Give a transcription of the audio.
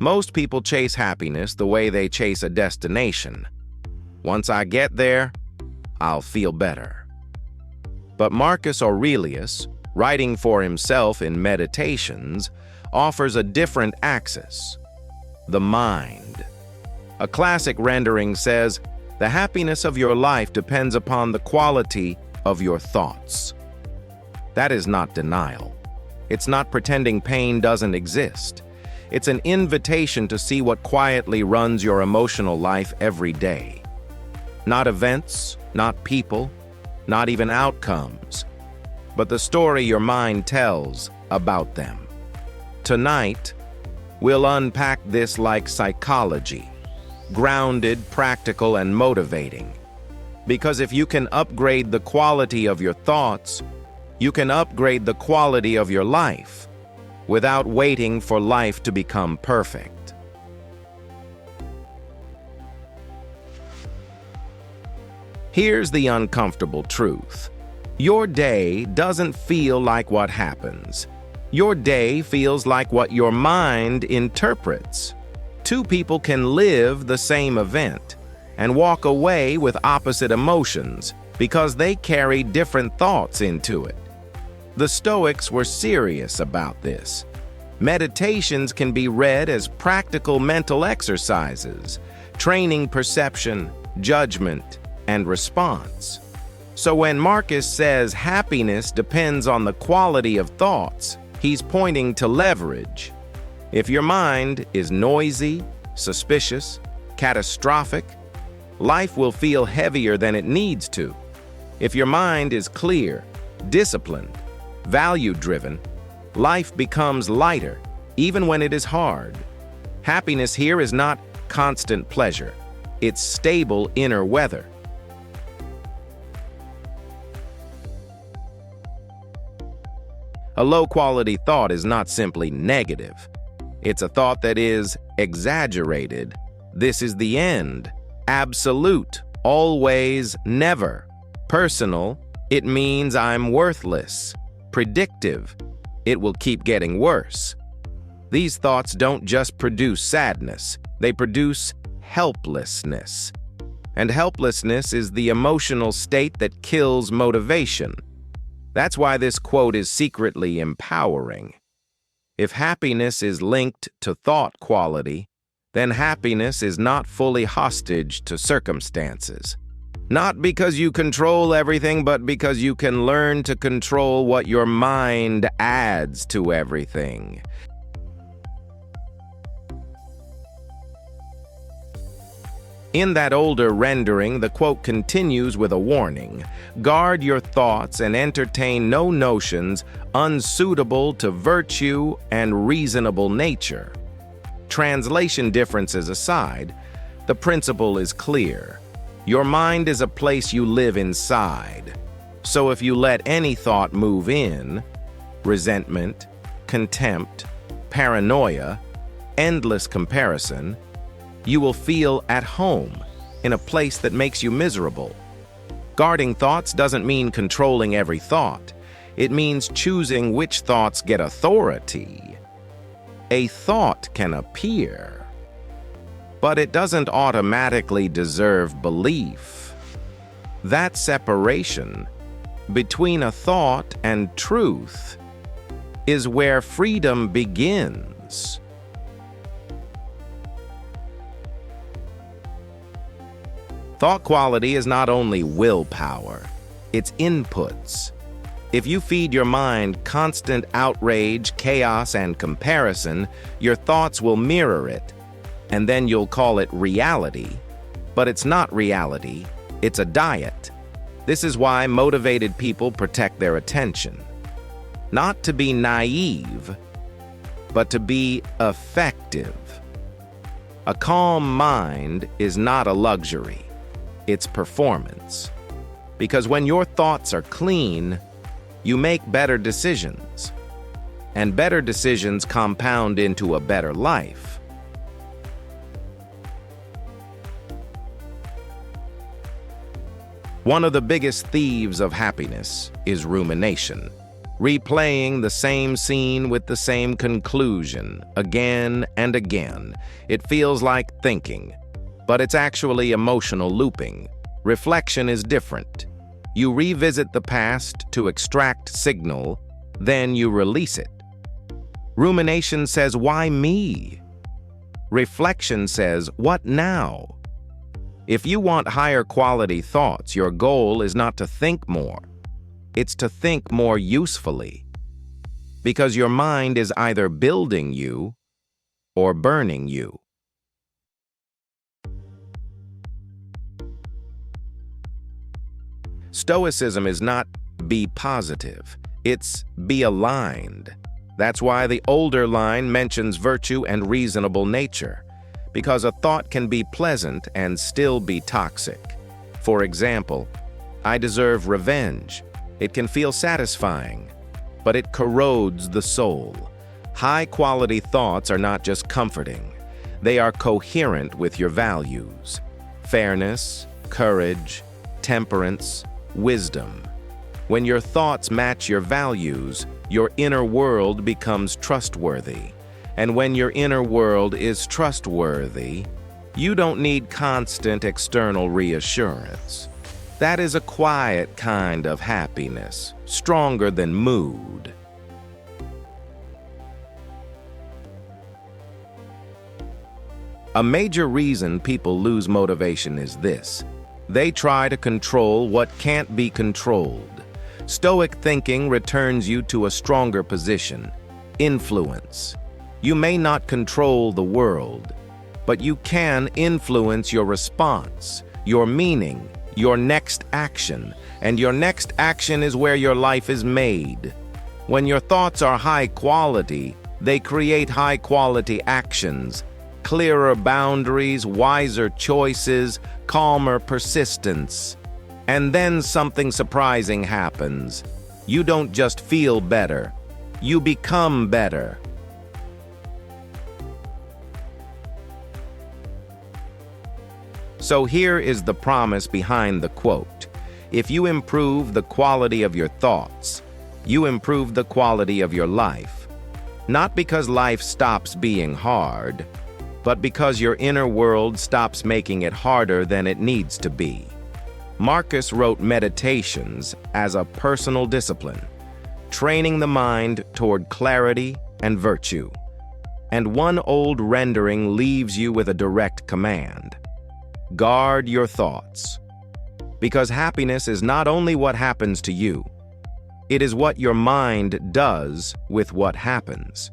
Most people chase happiness the way they chase a destination. Once I get there, I'll feel better. But Marcus Aurelius, writing for himself in Meditations, offers a different axis: the mind. A classic rendering says, "The happiness of your life depends upon the quality of your thoughts." That is not denial. It's not pretending pain doesn't exist. It's an invitation to see what quietly runs your emotional life every day. Not events, not people, not even outcomes, but the story your mind tells about them. Tonight, we'll unpack this like psychology, grounded, practical, and motivating. Because if you can upgrade the quality of your thoughts, you can upgrade the quality of your life without waiting for life to become perfect. Here's the uncomfortable truth. Your day doesn't feel like what happens. Your day feels like what your mind interprets. Two people can live the same event and walk away with opposite emotions because they carry different thoughts into it. The Stoics were serious about this. Meditations can be read as practical mental exercises, training perception, judgment, and response. So when Marcus says happiness depends on the quality of thoughts, he's pointing to leverage. If your mind is noisy, suspicious, catastrophic, life will feel heavier than it needs to. If your mind is clear, disciplined, value-driven, life becomes lighter, even when it is hard. Happiness here is not constant pleasure. It's stable inner weather. A low-quality thought is not simply negative. It's a thought that is exaggerated. This is the end. Absolute. Always. Never. Personal. It means I'm worthless. Predictive. It will keep getting worse. These thoughts don't just produce sadness. They produce helplessness. And helplessness is the emotional state that kills motivation. That's why this quote is secretly empowering. If happiness is linked to thought quality, then happiness is not fully hostage to circumstances. Not because you control everything, but because you can learn to control what your mind adds to everything. In that older rendering, the quote continues with a warning: guard your thoughts and entertain no notions unsuitable to virtue and reasonable nature. Translation differences aside, the principle is clear. Your mind is a place you live inside. So if you let any thought move in, resentment, contempt, paranoia, endless comparison, you will feel at home in a place that makes you miserable. Guarding thoughts doesn't mean controlling every thought. It means choosing which thoughts get authority. A thought can appear, but it doesn't automatically deserve belief. That separation between a thought and truth is where freedom begins. Thought quality is not only willpower, it's inputs. If you feed your mind constant outrage, chaos, and comparison, your thoughts will mirror it, and then you'll call it reality. But it's not reality, it's a diet. This is why motivated people protect their attention. Not to be naive, but to be effective. A calm mind is not a luxury, it's performance. Because when your thoughts are clean, you make better decisions, and better decisions compound into a better life. One of the biggest thieves of happiness is rumination. replaying the same scene with the same conclusion again and again. It feels like thinking, but it's actually emotional looping. Reflection is different. You revisit the past to extract signal, then you release it. Rumination says, "Why me?" Reflection says, "What now?" If you want higher quality thoughts, your goal is not to think more. It's to think more usefully. Because your mind is either building you or burning you. Stoicism is not be positive, it's be aligned. That's why the older line mentions virtue and reasonable nature, because a thought can be pleasant and still be toxic. For example, I deserve revenge. It can feel satisfying, but it corrodes the soul. High-quality thoughts are not just comforting. They are coherent with your values: fairness, courage, temperance, wisdom. When your thoughts match your values, your inner world becomes trustworthy. And when your inner world is trustworthy, you don't need constant external reassurance. That is a quiet kind of happiness, stronger than mood. A major reason people lose motivation is this: they try to control what can't be controlled. Stoic thinking returns you to a stronger position: influence. You may not control the world, but you can influence your response, your meaning, your next action, and your next action is where your life is made. When your thoughts are high quality, they create high quality actions, clearer boundaries, wiser choices, calmer persistence. And then something surprising happens. You don't just feel better, you become better. So here is the promise behind the quote: if you improve the quality of your thoughts, you improve the quality of your life. Not because life stops being hard, but because your inner world stops making it harder than it needs to be. Marcus wrote meditations as a personal discipline, training the mind toward clarity and virtue. And one old rendering leaves you with a direct command: guard your thoughts. Because happiness is not only what happens to you, it is what your mind does with what happens.